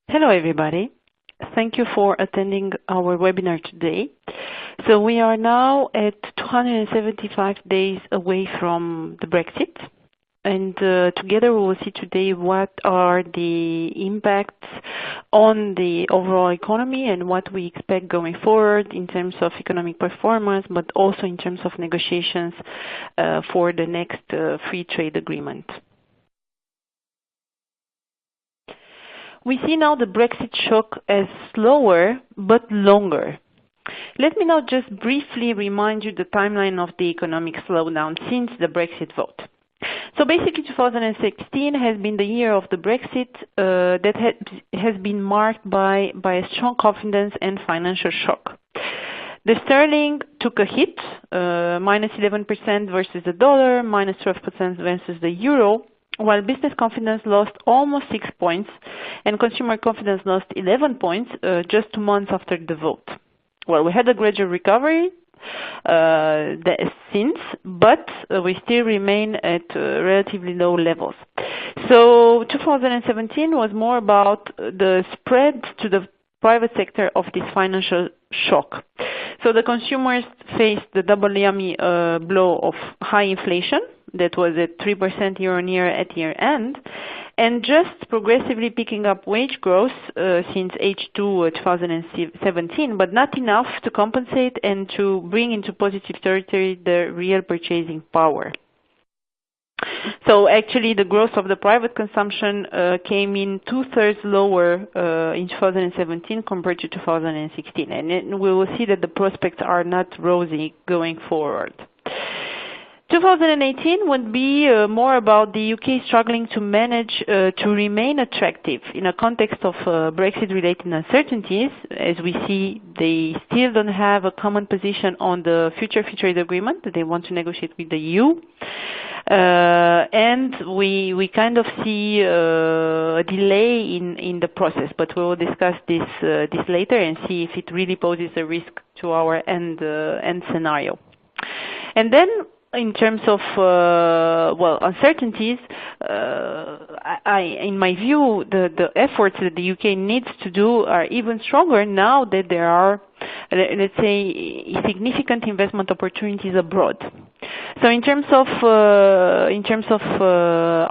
Hello, everybody. Thank you for attending our webinar today. So we are now at 275 days away from the Brexit. And together we will see today what are the impacts on the overall economy and what we expect going forward in terms of economic performance, but also in terms of negotiations for the next free trade agreement. We see now the Brexit shock as slower but longer. Let me now just briefly remind you the timeline of the economic slowdown since the Brexit vote. So basically 2016 has been the year of the Brexit that has been marked by a strong confidence and financial shock. The sterling took a hit, minus 11% versus the dollar, minus 12% versus the euro, while business confidence lost almost 6 points and consumer confidence lost 11 points just 2 months after the vote. Well, we had a gradual recovery since, but we still remain at relatively low levels. So 2017 was more about the spread to the private sector of this financial shock. So the consumers faced the double yummy blow of high inflation that was at 3% year-on-year at year-end, and just progressively picking up wage growth since H2 2017, but not enough to compensate and to bring into positive territory the real purchasing power. So actually the growth of the private consumption came in 2/3 lower in 2017 compared to 2016, and we will see that the prospects are not rosy going forward. 2018 would be more about the UK struggling to manage to remain attractive in a context of Brexit-related uncertainties. As we see, they still don't have a common position on the future free trade agreement that they want to negotiate with the EU. And we kind of see a delay in the process, but we will discuss this later and see if it really poses a risk to our end scenario. And then, in terms of uncertainties, in my view, the efforts that the UK needs to do are even stronger now that there are, let's say, significant investment opportunities abroad. So in terms of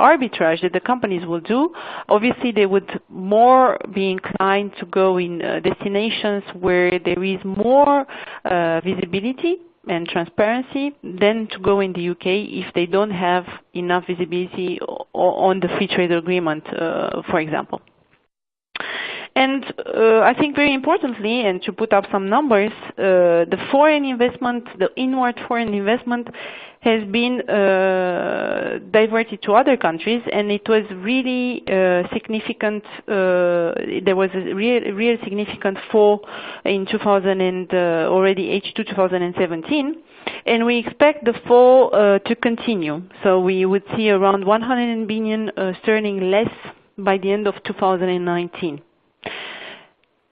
arbitrage that the companies will do, obviously they would more be inclined to go in destinations where there is more visibility and transparency than to go in the UK if they don't have enough visibility on the free trade agreement, for example. And I think very importantly, and to put up some numbers, the foreign investment, the inward foreign investment has been diverted to other countries, and it was really significant. There was a real significant fall in 2000 and already H2 2017, and we expect the fall to continue. So we would see around 100 billion sterling less by the end of 2019.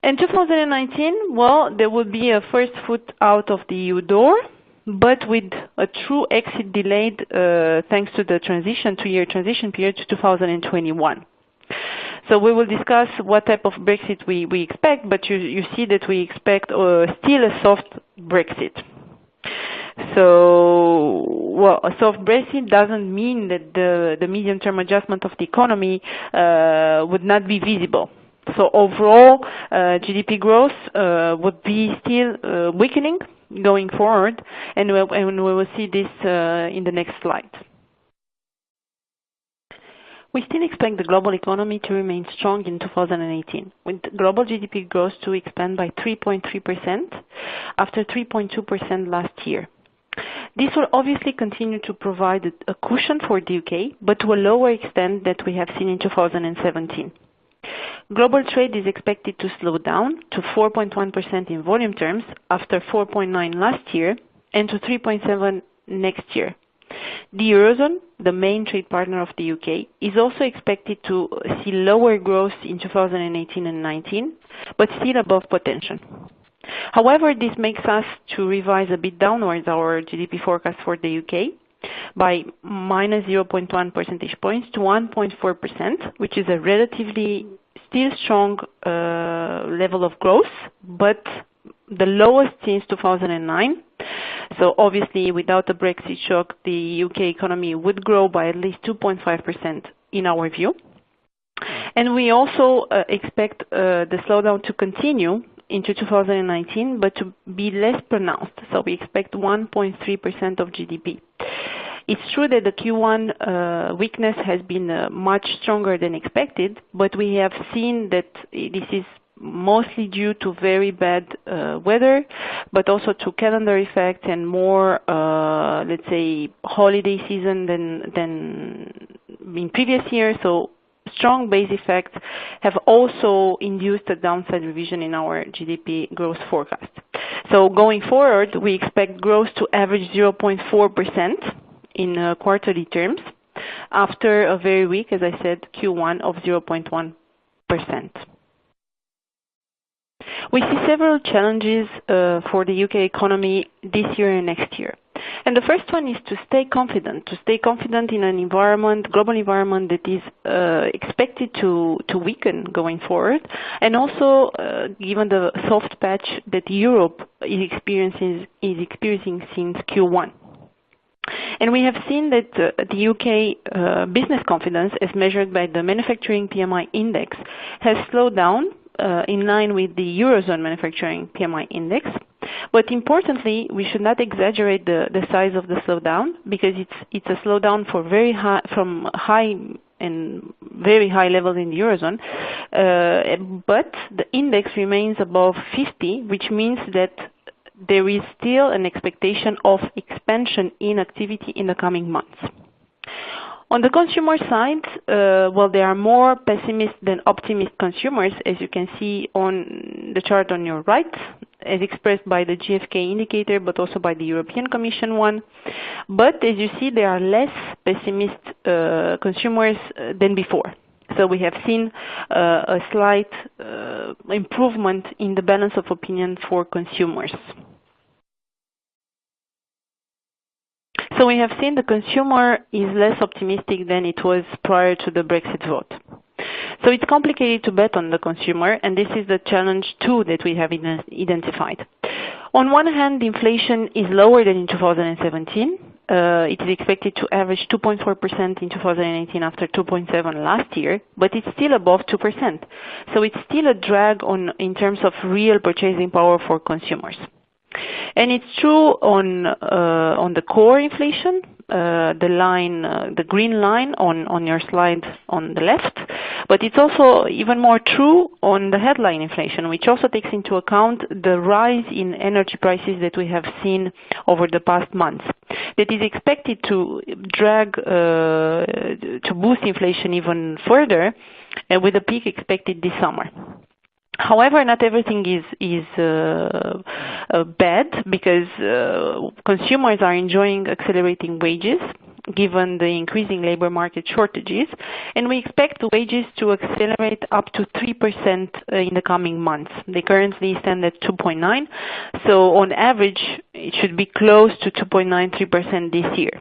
In 2019, well, there will be a first foot out of the EU door, but with a true exit delayed thanks to the two-year transition period to 2021. So we will discuss what type of Brexit we expect, but you see that we expect still a soft Brexit. So, well, a soft Brexit doesn't mean that the medium-term adjustment of the economy would not be visible. So overall, GDP growth would be still weakening going forward, and we will see this in the next slide. We still expect the global economy to remain strong in 2018, with global GDP growth to expand by 3.3% after 3.2% last year. This will obviously continue to provide a cushion for the UK, but to a lower extent that we have seen in 2017. Global trade is expected to slow down to 4.1% in volume terms after 4.9% last year and to 3.7% next year. The Eurozone, the main trade partner of the UK, is also expected to see lower growth in 2018 and 19, but still above potential. However, this makes us to revise a bit downwards our GDP forecast for the UK by minus 0.1 percentage points to 1.4%, which is a relatively still strong level of growth, but the lowest since 2009. So obviously, without the Brexit shock, the UK economy would grow by at least 2.5% in our view. And we also expect the slowdown to continue into 2019, but to be less pronounced. So we expect 1.3% of GDP. It's true that the Q1 weakness has been much stronger than expected, but we have seen that this is mostly due to very bad weather, but also to calendar effects and more, let's say, holiday season than in previous years. So strong base effects have also induced a downside revision in our GDP growth forecast. So going forward, we expect growth to average 0.4% in quarterly terms, after a very weak, as I said, Q1 of 0.1%. We see several challenges for the UK economy this year and next year. And the first one is to stay confident in an environment, global environment that is expected to weaken going forward, and also given the soft patch that Europe is experiencing since Q1. And we have seen that the UK business confidence, as measured by the manufacturing PMI index, has slowed down in line with the Eurozone manufacturing PMI index. But importantly, we should not exaggerate the size of the slowdown, because it's a slowdown from high and very high levels in the Eurozone. But the index remains above 50, which means that there is still an expectation of expansion in activity in the coming months. On the consumer side, well, there are more pessimist than optimist consumers, as you can see on the chart on your right, as expressed by the GfK indicator, but also by the European Commission one. But as you see, there are less pessimist consumers than before. So we have seen a slight improvement in the balance of opinion for consumers. So we have seen the consumer is less optimistic than it was prior to the Brexit vote. So it's complicated to bet on the consumer, and this is the challenge too that we have identified. On one hand, inflation is lower than in 2017. It is expected to average 2.4% in 2018 after 2.7% last year, but it's still above 2%. So it's still a drag in terms of real purchasing power for consumers. And it's true on the core inflation, the green line on your slide on the left, but it's also even more true on the headline inflation, which also takes into account the rise in energy prices that we have seen over the past months. That is expected to to boost inflation even further, with a peak expected this summer. However, not everything is bad, because consumers are enjoying accelerating wages given the increasing labor market shortages, and we expect wages to accelerate up to 3% in the coming months. They currently stand at 2.9%, so on average it should be close to 2.93% this year.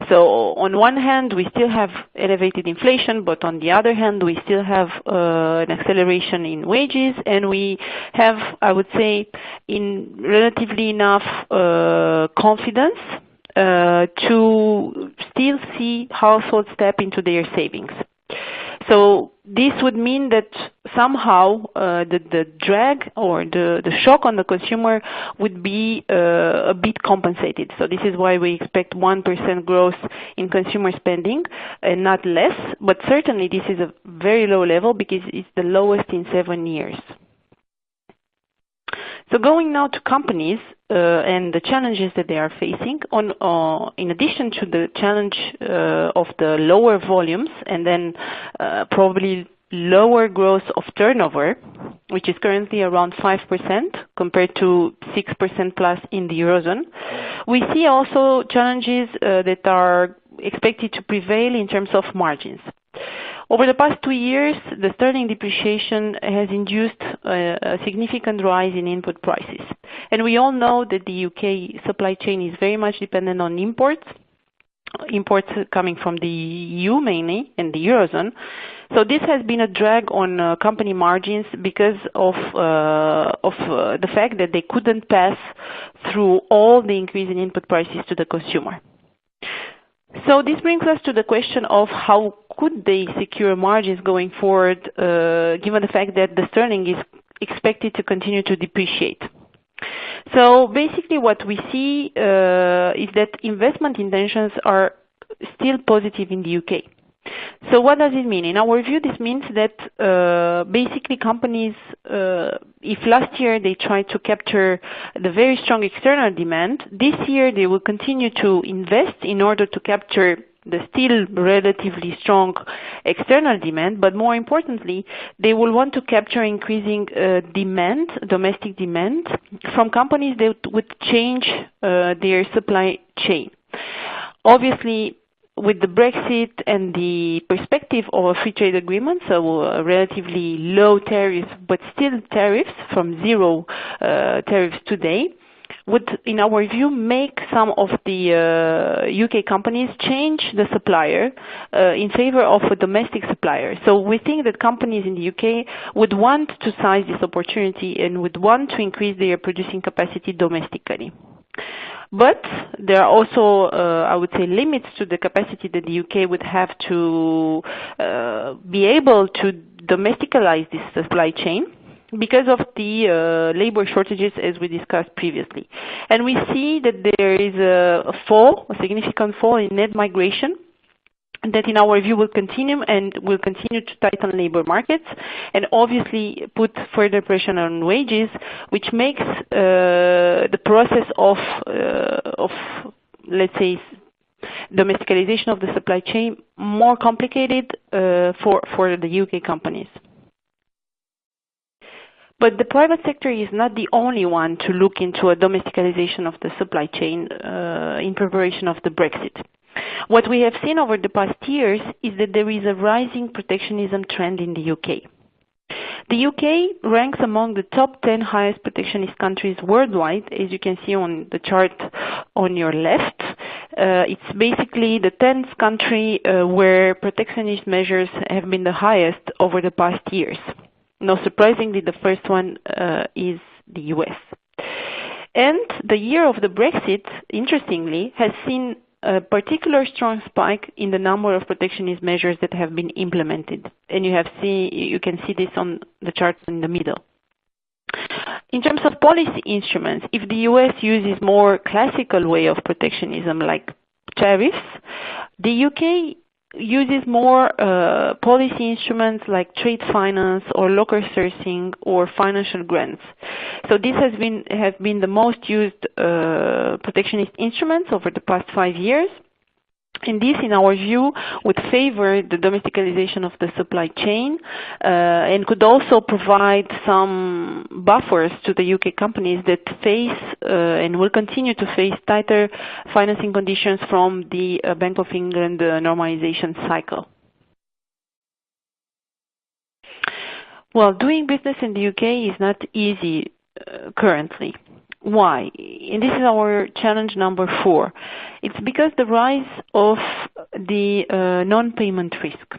So on one hand, we still have elevated inflation, but on the other hand, we still have an acceleration in wages, and we have, I would say, in relatively enough confidence to still see households step into their savings. So this would mean that somehow the drag or the shock on the consumer would be a bit compensated. So this is why we expect 1% growth in consumer spending and not less, but certainly this is a very low level because it's the lowest in 7 years. So going now to companies and the challenges that they are facing, in addition to the challenge of the lower volumes and then probably lower growth of turnover, which is currently around 5% compared to 6% plus in the Eurozone, we see also challenges that are expected to prevail in terms of margins. Over the past 2 years, the sterling depreciation has induced a significant rise in input prices. And we all know that the UK supply chain is very much dependent on imports. imports coming from the EU mainly and the Eurozone. So this has been a drag on company margins because of the fact that they couldn't pass through all the increase in input prices to the consumer. So this brings us to the question of how could they secure margins going forward, given the fact that the sterling is expected to continue to depreciate. So basically what we see is that investment intentions are still positive in the UK. So what does it mean? In our view, this means that basically companies, if last year they tried to capture the very strong external demand, this year they will continue to invest in order to capture the still relatively strong external demand, but more importantly, they will want to capture increasing demand, domestic demand, from companies that would change their supply chain. Obviously, with the Brexit and the perspective of a free trade agreement, so relatively low tariffs, but still tariffs from zero tariffs today, would, in our view, make some of the UK companies change the supplier in favor of a domestic supplier. So we think that companies in the UK would want to seize this opportunity and would want to increase their producing capacity domestically. But there are also, I would say, limits to the capacity that the UK would have to be able to domesticalize this supply chain because of the labor shortages, as we discussed previously. And we see that there is a significant fall in net migration, that in our view will continue and will continue to tighten labor markets and obviously put further pressure on wages, which makes the process of let's say, domesticalization of the supply chain more complicated for the UK companies. But the private sector is not the only one to look into a domesticalization of the supply chain in preparation of the Brexit. What we have seen over the past years is that there is a rising protectionism trend in the UK. The UK ranks among the top 10 highest protectionist countries worldwide, as you can see on the chart on your left. It's basically the 10th country where protectionist measures have been the highest over the past years. Not surprisingly, the first one is the US. And the year of the Brexit, interestingly, has seen a particular strong spike in the number of protectionist measures that have been implemented. And you can see this on the chart in the middle. In terms of policy instruments, if the US uses more classical way of protectionism like tariffs, the UK uses more policy instruments like trade finance or local sourcing or financial grants. So this have been the most used protectionist instruments over the past 5 years. And this, in our view, would favor the domesticalization of the supply chain and could also provide some buffers to the UK companies that face and will continue to face tighter financing conditions from the Bank of England normalization cycle. Well, doing business in the UK is not easy currently. Why? And this is our challenge number 4. It's because the rise of the non-payment risk.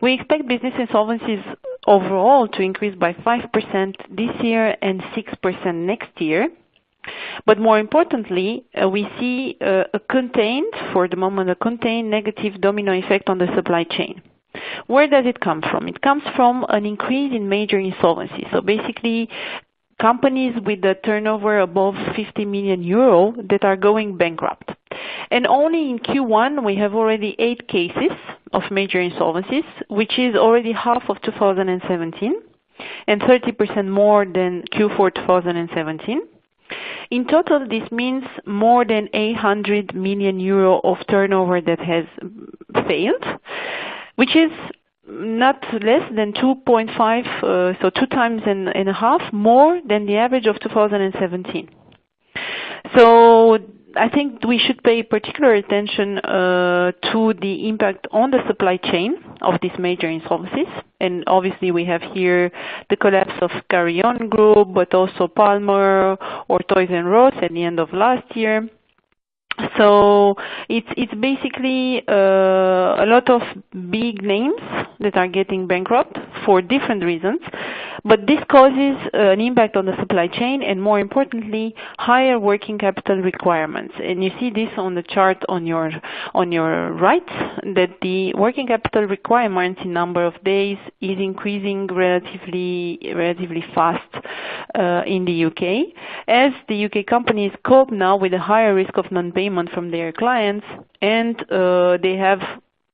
We expect business insolvencies overall to increase by 5% this year and 6% next year. But more importantly, we see for the moment, a contained negative domino effect on the supply chain. Where does it come from? It comes from an increase in major insolvencies. So basically, companies with a turnover above 50 million euro that are going bankrupt. And only in Q1 we have already 8 cases of major insolvencies, which is already half of 2017 and 30% more than Q4 2017. In total, this means more than 800 million euro of turnover that has failed, which is not less than 2.5, so 2 times and a half more than the average of 2017. So I think we should pay particular attention to the impact on the supply chain of these major insolvencies. And obviously we have here the collapse of Carry On Group, but also Palmer or Toys R Us at the end of last year. So it's basically a lot of big names that are getting bankrupt for different reasons, but this causes an impact on the supply chain and, more importantly, higher working capital requirements. And you see this on the chart on your right, that the working capital requirements in number of days is increasing relatively fast in the UK, as the UK companies cope now with a higher risk of non-payment from their clients, and they have,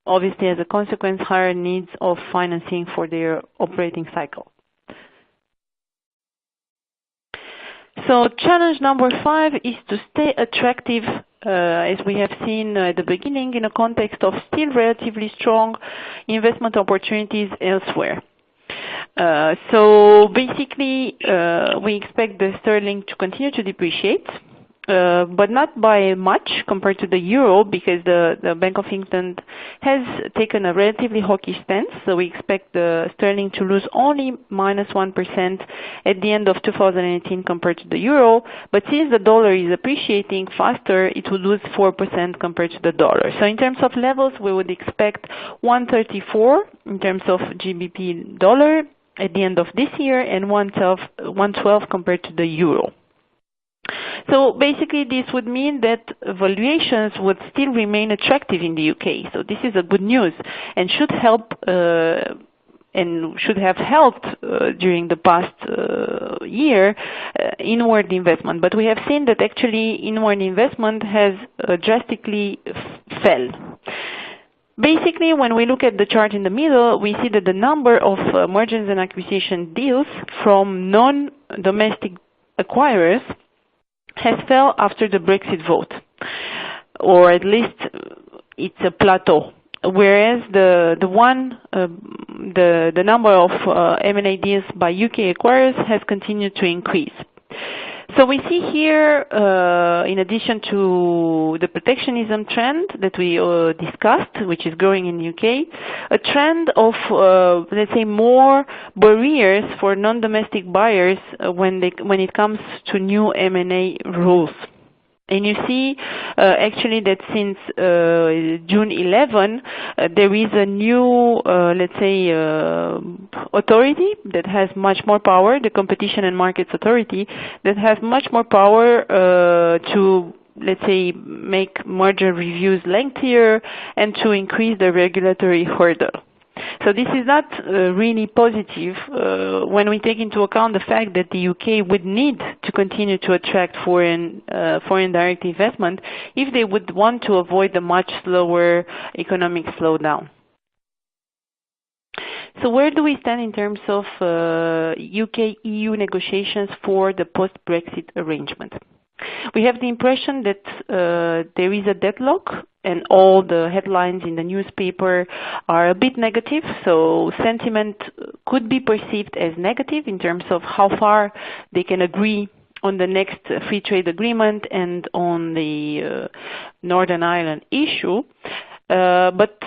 obviously as a consequence, higher needs of financing for their operating cycle. So challenge number 5 is to stay attractive, as we have seen at the beginning, in a context of still relatively strong investment opportunities elsewhere. So basically, we expect the sterling to continue to depreciate, but not by much compared to the euro, because the Bank of England has taken a relatively hawkish stance. So we expect the sterling to lose only -1% at the end of 2018 compared to the euro. But since the dollar is appreciating faster, it will lose 4% compared to the dollar. So in terms of levels, we would expect 134 in terms of GBP dollar at the end of this year, and 112 compared to the euro. So basically this would mean that valuations would still remain attractive in the UK. So this is a good news, and should help and should have helped during the past year inward investment. But we have seen that actually inward investment has drastically fell. Basically, when we look at the chart in the middle, we see that the number of mergers and acquisition deals from non-domestic acquirers has fell after the Brexit vote, or at least it's a plateau. Whereas the number of M&A deals by UK acquirers has continued to increase. So we see here, in addition to the protectionism trend that we discussed, which is growing in the UK, a trend of, let's say, more barriers for non-domestic buyers when it comes to new M&A rules. And you see actually that since June 11, there is a new, let's say, authority that has much more power, the Competition and Markets Authority, that has much more power to, let's say, make merger reviews lengthier and to increase the regulatory hurdle. So this is not really positive when we take into account the fact that the UK would need to continue to attract foreign direct investment if they would want to avoid the much slower economic slowdown. So where do we stand in terms of UK-EU negotiations for the post-Brexit arrangement? We have the impression that there is a deadlock, and all the headlines in the newspaper are a bit negative, so sentiment could be perceived as negative in terms of how far they can agree on the next free trade agreement and on the Northern Ireland issue. But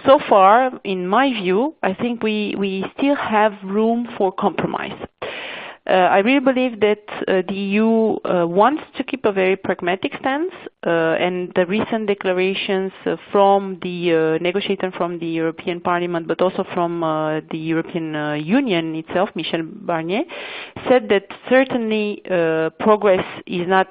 so far, in my view, I think we still have room for compromise. I really believe that the EU wants to keep a very pragmatic stance, and the recent declarations from the negotiator from the European Parliament, but also from the European Union itself, Michel Barnier, said that certainly progress is not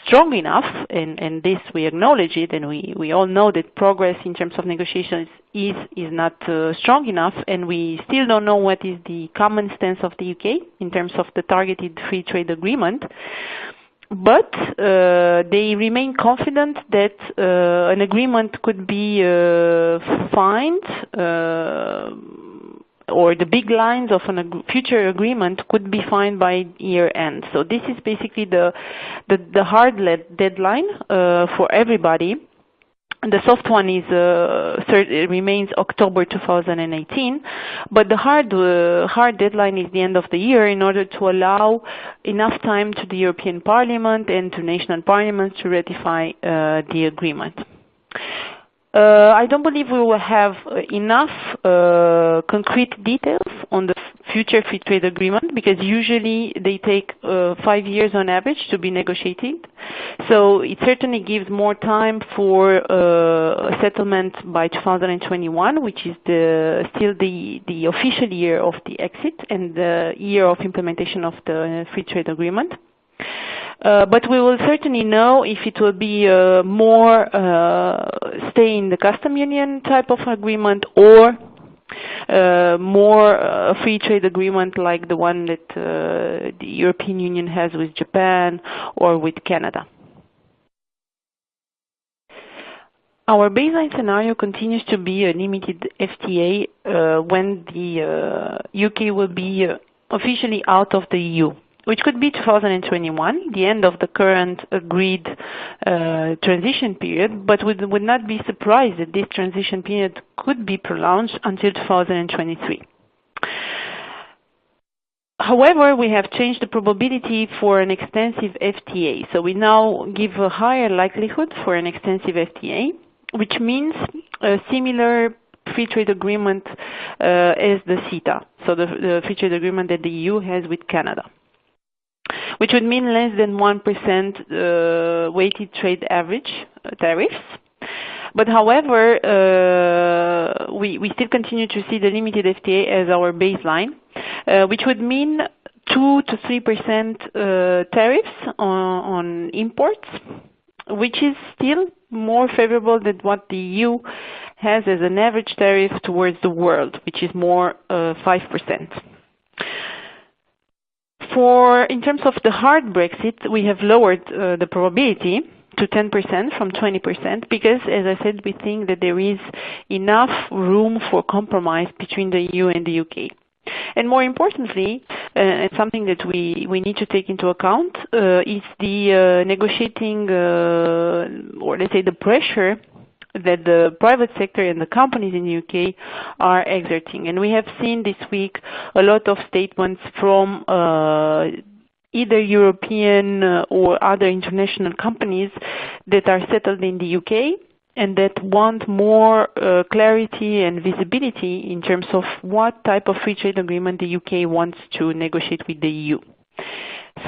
strong enough, and this we acknowledge it, and we all know that progress in terms of negotiations is not strong enough, and we still don't know what is the common stance of the UK in terms of the targeted free trade agreement. But they remain confident that an agreement could be found, or the big lines of a future agreement could be found by year end. So this is basically the hard deadline for everybody. The soft one is it remains October 2018, but the hard deadline is the end of the year, in order to allow enough time to the European Parliament and to national parliaments to ratify the agreement. I don't believe we will have enough concrete details on the future free trade agreement, because usually they take 5 years on average to be negotiated. So it certainly gives more time for a settlement by 2021, which is still the official year of the exit and the year of implementation of the free trade agreement. But we will certainly know if it will be more stay in the custom union type of agreement, or more free trade agreement like the one that the European Union has with Japan or with Canada. Our baseline scenario continues to be a limited FTA when the UK will be officially out of the EU, which could be 2021, the end of the current agreed transition period, but we would not be surprised that this transition period could be prolonged until 2023. However, we have changed the probability for an extensive FTA, so we now give a higher likelihood for an extensive FTA, which means a similar free trade agreement as the CETA, so the free trade agreement that the EU has with Canada, which would mean less than 1% weighted trade average tariffs. But however, we still continue to see the limited FTA as our baseline, which would mean 2 to 3% tariffs on imports, which is still more favorable than what the EU has as an average tariff towards the world, which is more 5%. In terms of the hard Brexit, we have lowered the probability to 10% from 20% because, as I said, we think that there is enough room for compromise between the EU and the UK. And more importantly, and something that we need to take into account, is the negotiating, or let's say the pressure that the private sector and the companies in the UK are exerting. And we have seen this week a lot of statements from either European or other international companies that are settled in the UK and that want more clarity and visibility in terms of what type of free trade agreement the UK wants to negotiate with the EU.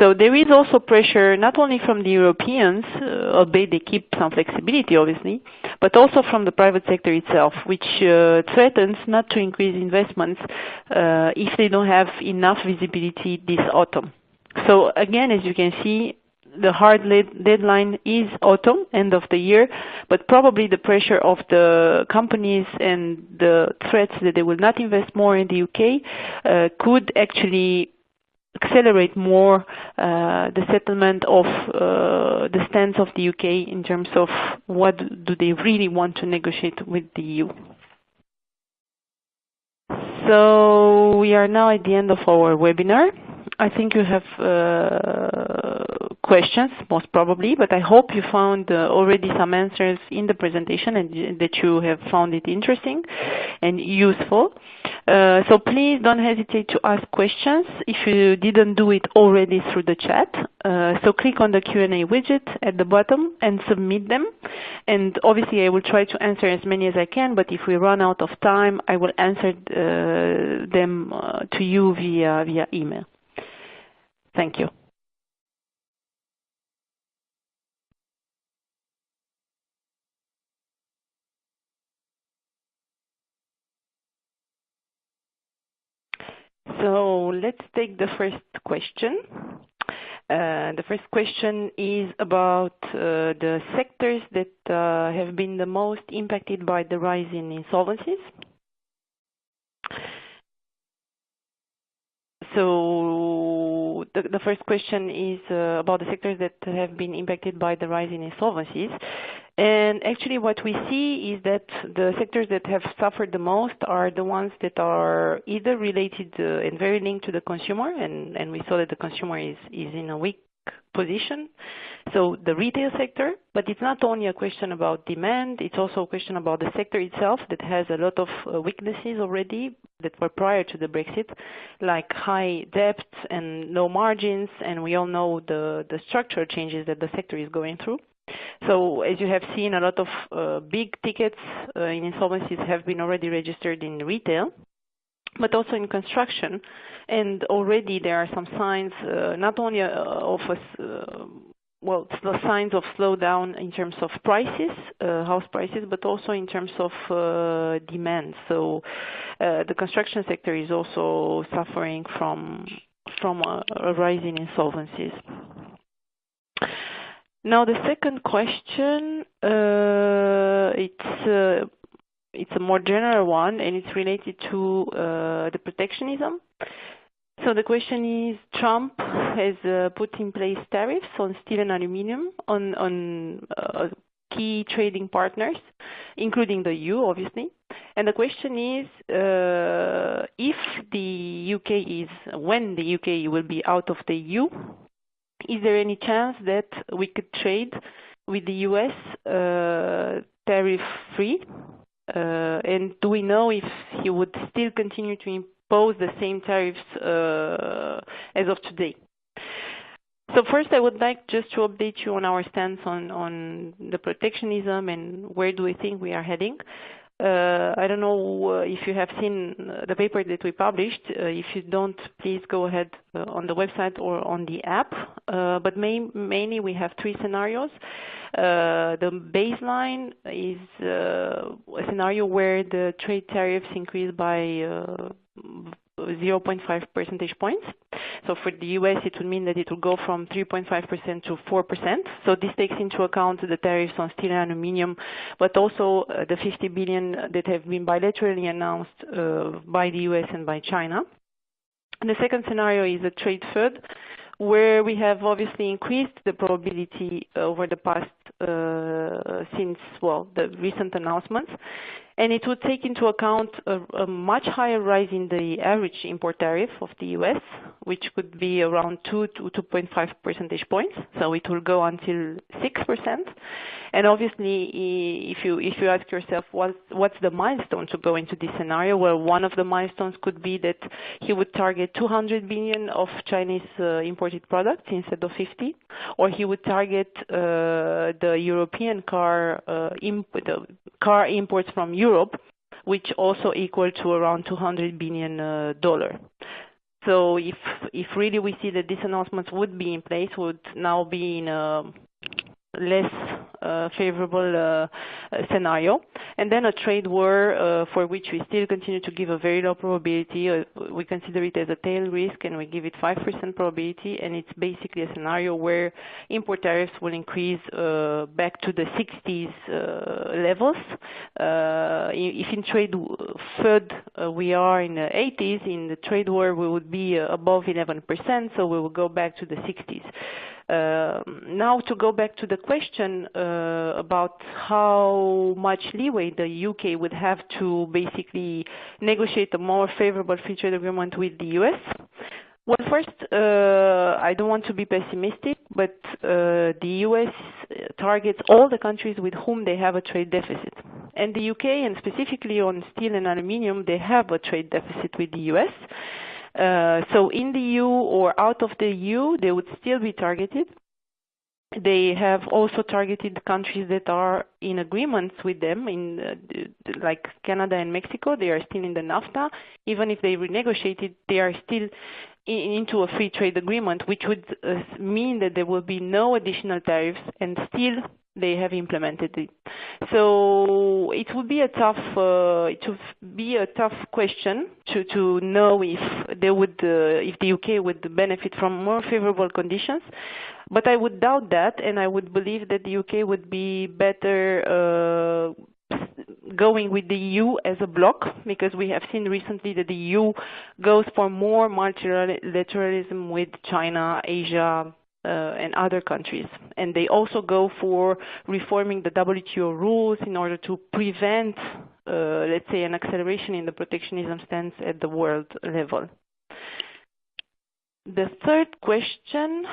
So there is also pressure not only from the Europeans, albeit they keep some flexibility obviously, but also from the private sector itself, which threatens not to increase investments if they don't have enough visibility this autumn. So again, as you can see, the hard deadline is autumn, end of the year, but probably the pressure of the companies and the threats that they will not invest more in the UK could actually accelerate more the settlement of the stance of the UK in terms of what do they really want to negotiate with the EU. So we are now at the end of our webinar. I think you have questions, most probably, but I hope you found already some answers in the presentation and that you have found it interesting and useful. So please don't hesitate to ask questions if you didn't do it already through the chat. So click on the Q&A widget at the bottom and submit them. And obviously I will try to answer as many as I can, but if we run out of time, I will answer them to you via email. Thank you. So let's take the first question. The first question is about the sectors that have been the most impacted by the rise in insolvencies. So the first question is about the sectors that have been impacted by the rise in insolvencies. And actually what we see is that the sectors that have suffered the most are the ones that are either related and very linked to the consumer, and we saw that the consumer is in a weak position. So the retail sector, but it's not only a question about demand, it's also a question about the sector itself that has a lot of weaknesses already that were prior to the Brexit, like high debts and low margins, and we all know the structural changes that the sector is going through. So as you have seen, a lot of big tickets in insolvencies have been already registered in retail. but also in construction. And already there are some signs, not only of the signs of slowdown in terms of prices, house prices, but also in terms of demand. So the construction sector is also suffering from a rise in insolvencies. Now the second question, it's a more general one, and it's related to the protectionism. So the question is, Trump has put in place tariffs on steel and aluminum on key trading partners, including the EU, obviously. And the question is, if the when the UK will be out of the EU, is there any chance that we could trade with the US tariff-free? And do we know if he would still continue to impose the same tariffs as of today? So first, I would like just to update you on our stance on the protectionism and where do we think we are heading. I don't know if you have seen the paper that we published. If you don't, please go ahead on the website or on the app. But mainly we have three scenarios. The baseline is a scenario where the trade tariffs increase by 0.5 percentage points. So for the US, it would mean that it will go from 3.5% to 4%. So this takes into account the tariffs on steel and aluminum, but also the 50 billion that have been bilaterally announced by the US and by China. And the second scenario is a trade flood, where we have obviously increased the probability over the past since the recent announcements. And it would take into account a much higher rise in the average import tariff of the US, which could be around 2 to 2.5 percentage points. So it will go until 6%. And obviously, if you ask yourself what's the milestone to go into this scenario, well, one of the milestones could be that he would target 200 billion of Chinese imported products instead of 50, or he would target the European car imports from Europe, which also equal to around $200 billion. So if really we see that these announcements would be in place, would now be in a less favorable scenario. And then a trade war for which we still continue to give a very low probability. We consider it as a tail risk, and we give it 5% probability, and it's basically a scenario where import tariffs will increase back to the 60s levels. If in trade flood we are in the 80s, in the trade war we would be above 11%, so we will go back to the 60s. Now to go back to the question about how much leeway the UK would have to basically negotiate a more favorable free trade agreement with the US. Well, first, I don't want to be pessimistic, but the US targets all the countries with whom they have a trade deficit. And the UK, and specifically on steel and aluminium, they have a trade deficit with the US. So in the EU or out of the EU, they would still be targeted. They have also targeted countries that are in agreements with them, like Canada and Mexico. They are still in the NAFTA. Even if they renegotiated, they are still into a free trade agreement, which would mean that there will be no additional tariffs, and still they have implemented it. So it would be a tough question to know if the UK would benefit from more favorable conditions. But I would doubt that, and I would believe that the UK would be better going with the EU as a bloc, because we have seen recently that the EU goes for more multilateralism with China, Asia, and other countries. And they also go for reforming the WTO rules in order to prevent, let's say, an acceleration in the protectionism stance at the world level. The third question,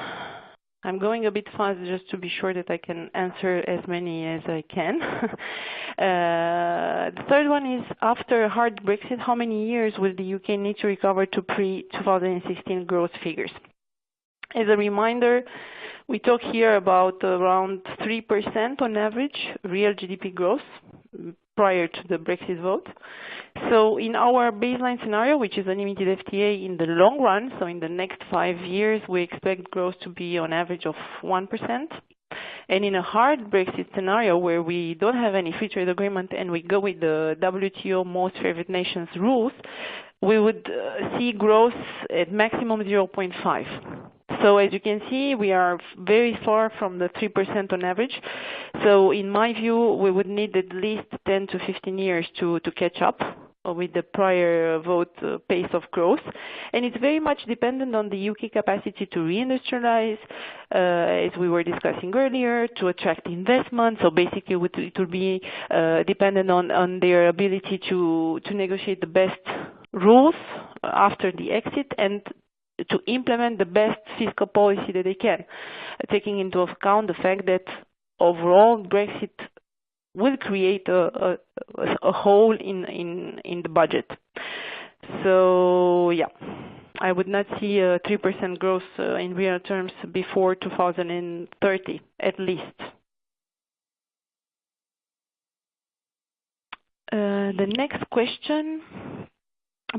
I'm going a bit fast just to be sure that I can answer as many as I can. The third one is, after a hard Brexit, how many years will the UK need to recover to pre-2016 growth figures? As a reminder, we talk here about around 3% on average real GDP growth prior to the Brexit vote. So in our baseline scenario, which is a limited FTA in the long run, so in the next 5 years, we expect growth to be on average of 1%. And in a hard Brexit scenario where we don't have any free trade agreement and we go with the WTO most favored nations rules, we would see growth at maximum 0.5. So as you can see, we are very far from the 3% on average. So in my view, we would need at least 10 to 15 years to catch up with the prior vote pace of growth. And it's very much dependent on the UK capacity to reindustrialize, as we were discussing earlier, to attract investment. So basically it would be dependent on their ability to negotiate the best rules after the exit and to implement the best fiscal policy that they can, taking into account the fact that overall Brexit will create a hole in the budget. So yeah, I would not see a 3% growth in real terms before 2030 at least. The next question.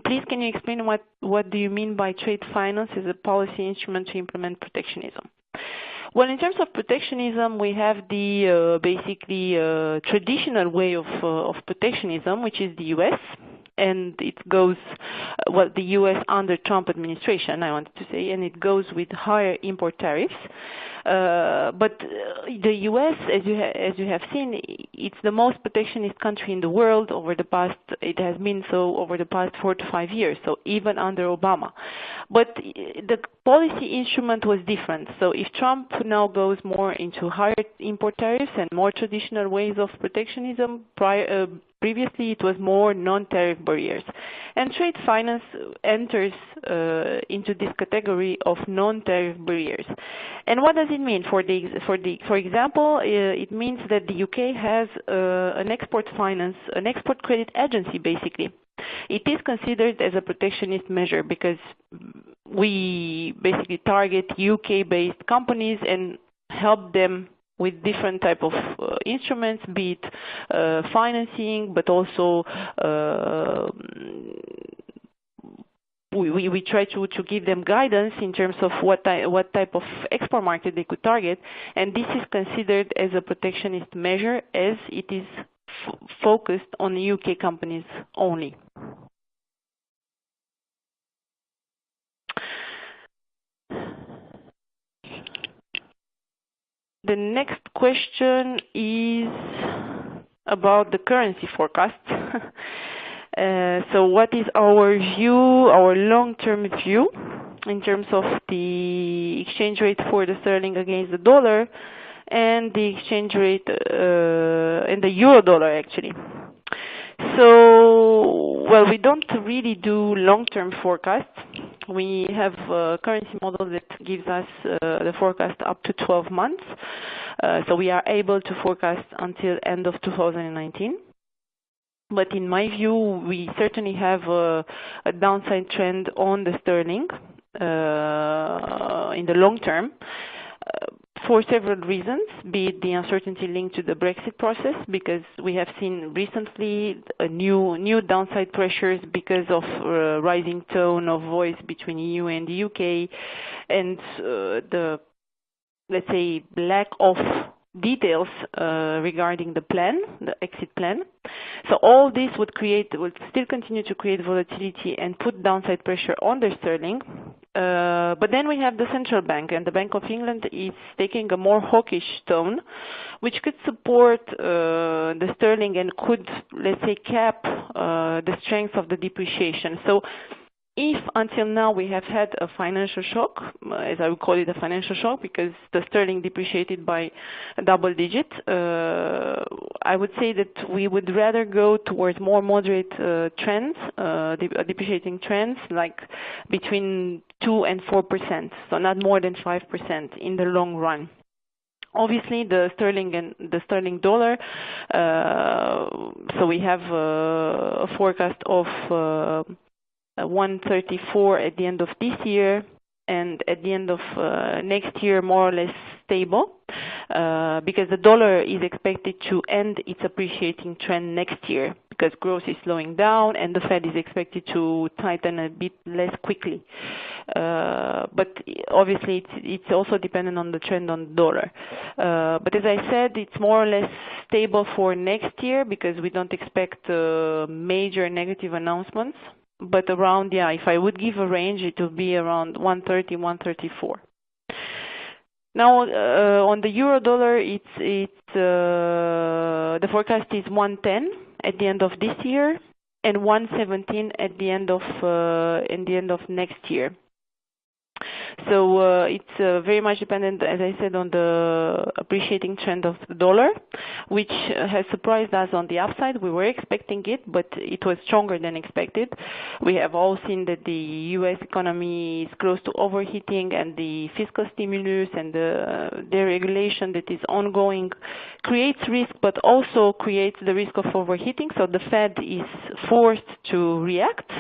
Please, can you explain what do you mean by trade finance as a policy instrument to implement protectionism? Well, in terms of protectionism, we have the basically traditional way of protectionism, which is the U.S. And it goes, well, the U.S. under Trump administration, I wanted to say, and it goes with higher import tariffs. But the U.S., as you have seen, it's the most protectionist country in the world over the past. It has been so over the past 4 to 5 years. So even under Obama, but the policy instrument was different. So if Trump now goes more into higher import tariffs and more traditional ways of protectionism, previously it was more non-tariff barriers, and trade finance enters into this category of non-tariff barriers. And what does it mean? For example, it means that the UK has an export credit agency basically. It is considered as a protectionist measure because we basically target UK-based companies and help them with different type of instruments, be it financing, but also we try to give them guidance in terms of what type of export market they could target, and this is considered as a protectionist measure as it is focused on UK companies only. The next question is about the currency forecast. So what is our view, our long-term view, in terms of the exchange rate for the sterling against the dollar and the exchange rate and the euro dollar actually? So, well, we don't really do long-term forecasts. We have a currency model that gives us the forecast up to 12 months. So we are able to forecast until end of 2019. But in my view, we certainly have a downside trend on the sterling in the long term. For several reasons, be it the uncertainty linked to the Brexit process, because we have seen recently new downside pressures because of rising tone of voice between EU and the UK, and the, let's say, lack of details regarding the plan, the exit plan. So all this would still continue to create volatility and put downside pressure on the sterling. But then we have the central bank, and the Bank of England is taking a more hawkish tone, which could support the sterling and could, let's say, cap the strength of the depreciation. So if until now we have had a financial shock, as I would call it a financial shock, because the sterling depreciated by a double digit, I would say that we would rather go towards more moderate trends, depreciating trends, like between 2 and 4%, so not more than 5% in the long run. Obviously, the sterling and the sterling dollar, so we have a forecast of 134 at the end of this year, and at the end of next year more or less stable. because the dollar is expected to end its appreciating trend next year because growth is slowing down and the Fed is expected to tighten a bit less quickly. But obviously it's also dependent on the trend on the dollar. But as I said, it's more or less stable for next year because we don't expect major negative announcements. But around, yeah, if I would give a range, it would be around 130, 134. Now, on the euro dollar, the forecast is 110 at the end of this year and 117 at the end of next year. So it's very much dependent, as I said, on the appreciating trend of the dollar, which has surprised us on the upside. We were expecting it, but it was stronger than expected. We have all seen that the U.S. economy is close to overheating, and the fiscal stimulus and the deregulation that is ongoing creates risk, but also creates the risk of overheating. So the Fed is forced to react.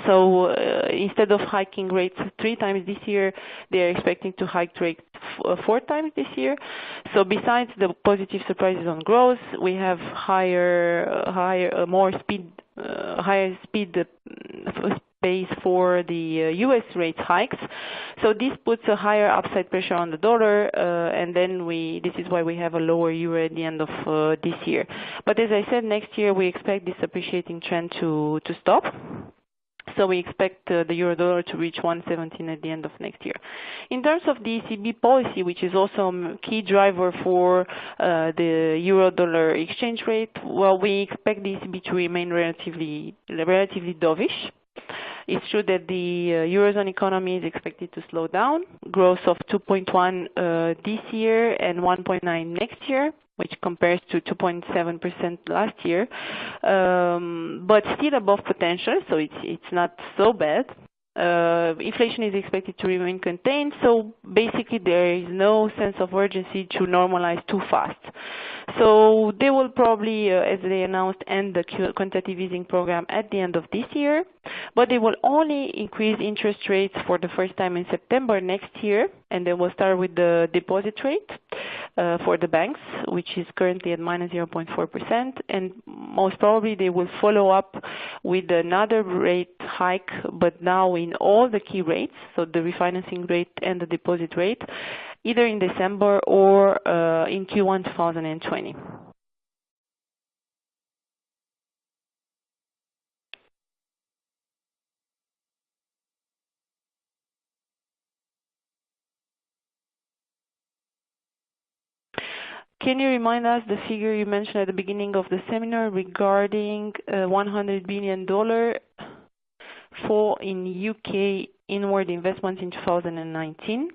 So instead of hiking rates 3 times this year, they are expecting to hike rates 4 times this year. So besides the positive surprises on growth, we have higher speed pace for the U.S. rate hikes. So this puts a higher upside pressure on the dollar, and then this is why we have a lower euro at the end of this year. But as I said, next year we expect this appreciating trend to stop. So we expect the euro dollar to reach 117 at the end of next year. In terms of the ECB policy, which is also a key driver for the euro dollar exchange rate, well, we expect the ECB to remain relatively dovish. It's true that the Eurozone economy is expected to slow down, growth of 2.1 this year and 1.9 next year, which compares to 2.7% last year, but still above potential, so it's not so bad. Inflation is expected to remain contained, so basically there is no sense of urgency to normalize too fast. So they will probably, as they announced, end the quantitative easing program at the end of this year, but they will only increase interest rates for the first time in September next year, and they will start with the deposit rate for the banks, which is currently at minus 0.4%, and most probably they will follow up with another rate hike, but now in all the key rates, so the refinancing rate and the deposit rate, either in December or in Q1 2020. Can you remind us the figure you mentioned at the beginning of the seminar regarding $100 billion in UK inward investments in 2019?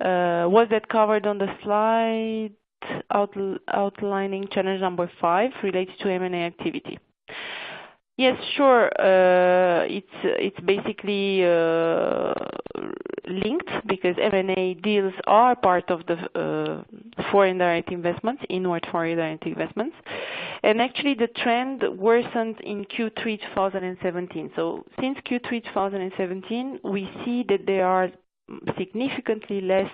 Was that covered on the slide outlining challenge number 5 related to M&A activity? Yes, sure. It's basically linked because M&A deals are part of the foreign direct investments, inward foreign direct investments. And actually the trend worsened in Q3 2017. So since Q3 2017, we see that there are significantly less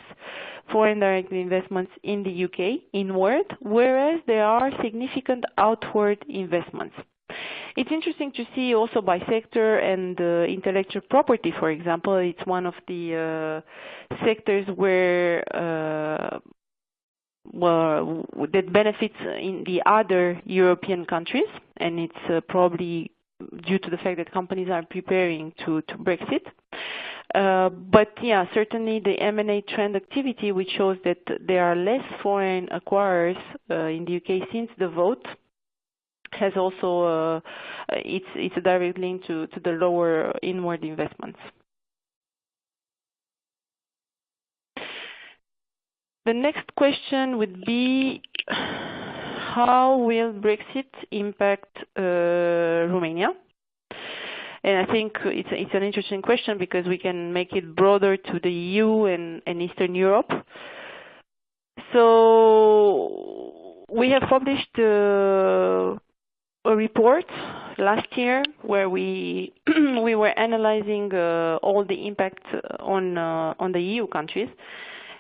foreign direct investments in the UK inward, whereas there are significant outward investments. It's interesting to see also by sector and intellectual property, for example. It's one of the sectors where that benefits in the other European countries, and it's probably due to the fact that companies are preparing to Brexit. But yeah, certainly the M&A trend activity, which shows that there are less foreign acquirers in the UK since the vote, has also it's a direct link to the lower inward investments. The next question would be, how will Brexit impact Romania? And I think it's an interesting question because we can make it broader to the EU and Eastern Europe. So we have published a report last year where we were analyzing all the impact on the EU countries,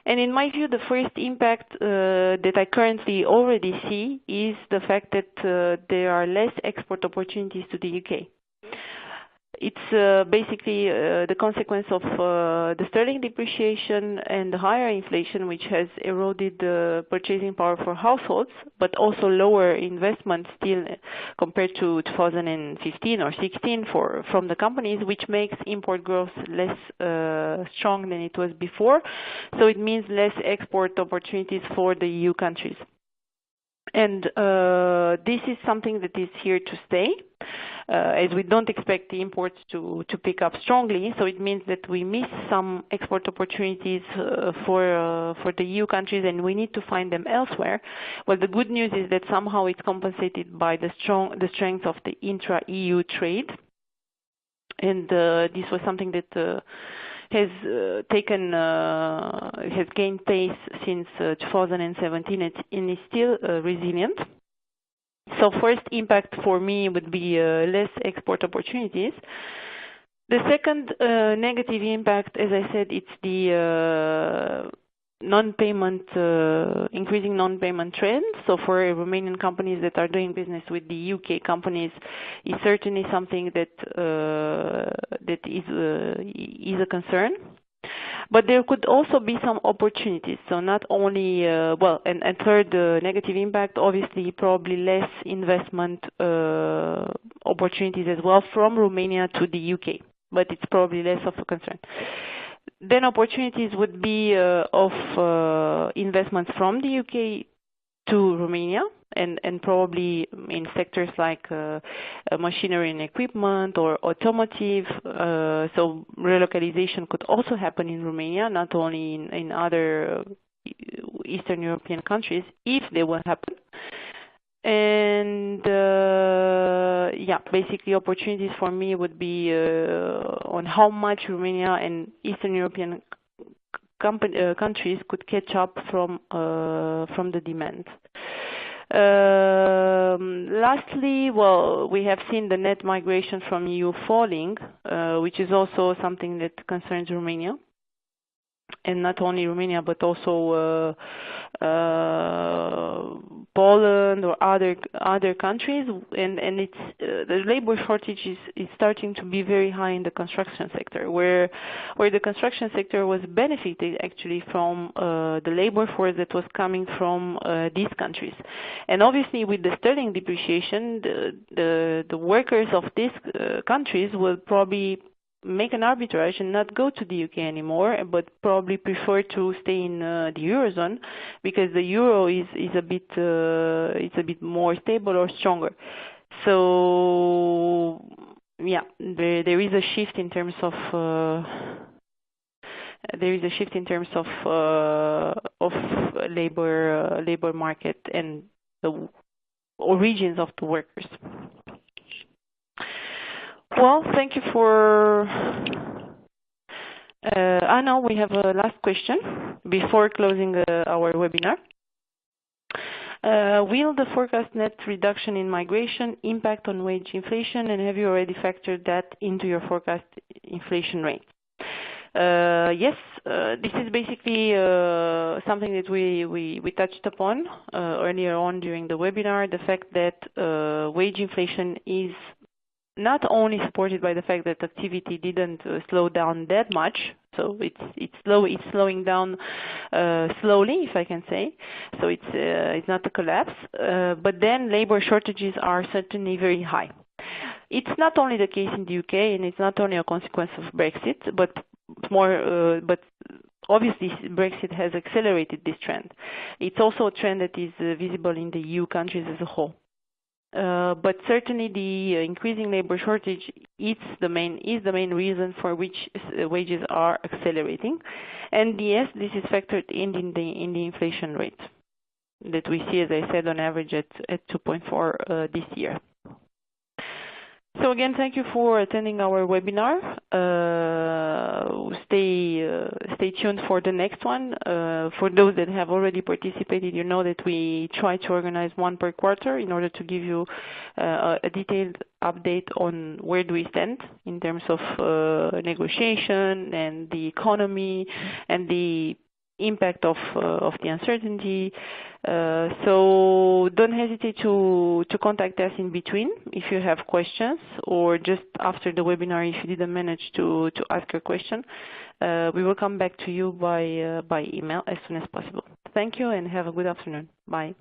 And in my view, the first impact that I currently already see is the fact that there are less export opportunities to the UK. It's basically the consequence of the sterling depreciation and the higher inflation, which has eroded the purchasing power for households, but also lower investment still compared to 2015 or 16 from the companies, which makes import growth less strong than it was before. So it means less export opportunities for the EU countries. And this is something that is here to stay, as we don't expect the imports to pick up strongly. So it means that we miss some export opportunities for the EU countries, and we need to find them elsewhere. Well, the good news is that somehow it's compensated by the strength of the intra-EU trade. And this was something that has gained pace since 2017 and is still resilient. So first impact for me would be less export opportunities. The second negative impact, as I said, it's the non-payment, increasing non-payment trend. So for Romanian companies that are doing business with the UK companies, is certainly something that is a concern. But there could also be some opportunities. So not only, and third negative impact, obviously probably less investment opportunities as well from Romania to the UK, but it's probably less of a concern. Then opportunities would be of investments from the UK to Romania, and probably in sectors like machinery and equipment or automotive. So relocalization could also happen in Romania, not only in other Eastern European countries, if they will happen. And basically opportunities for me would be on how much Romania and Eastern European countries could catch up from the demand. Lastly, we have seen the net migration from EU falling, which is also something that concerns Romania. And not only Romania, but also Poland or other countries, and it's the labor shortage is starting to be very high in the construction sector, where the construction sector was benefiting actually from the labor force that was coming from these countries. And obviously, with the sterling depreciation, the workers of these countries will probably make an arbitrage and not go to the UK anymore, but probably prefer to stay in the Eurozone, because the euro is a bit more stable or stronger. So there is a shift in terms of labor market and the origins of the workers. Well, thank you for... Anna, we have a last question before closing our webinar. Will the forecast net reduction in migration impact on wage inflation, and have you already factored that into your forecast inflation rate? Yes, this is basically something that we touched upon earlier on during the webinar, the fact that wage inflation is not only supported by the fact that activity didn't slow down that much, so it's slowing down slowly, if I can say. So it's not a collapse, but then labor shortages are certainly very high. It's not only the case in the UK, and it's not only a consequence of Brexit, but obviously Brexit has accelerated this trend. It's also a trend that is visible in the EU countries as a whole. But certainly the increasing labor shortage is the main reason for which wages are accelerating. And yes, this is factored in the inflation rate that we see, as I said, on average at 2.4 this year. So again, thank you for attending our webinar. Stay tuned for the next one. For those that have already participated, you know that we try to organize one per quarter in order to give you a detailed update on where do we stand in terms of negotiation and the economy and the impact of the uncertainty. So don't hesitate to contact us in between if you have questions, or just after the webinar if you didn't manage to ask your question. We will come back to you by email as soon as possible. Thank you and have a good afternoon. Bye.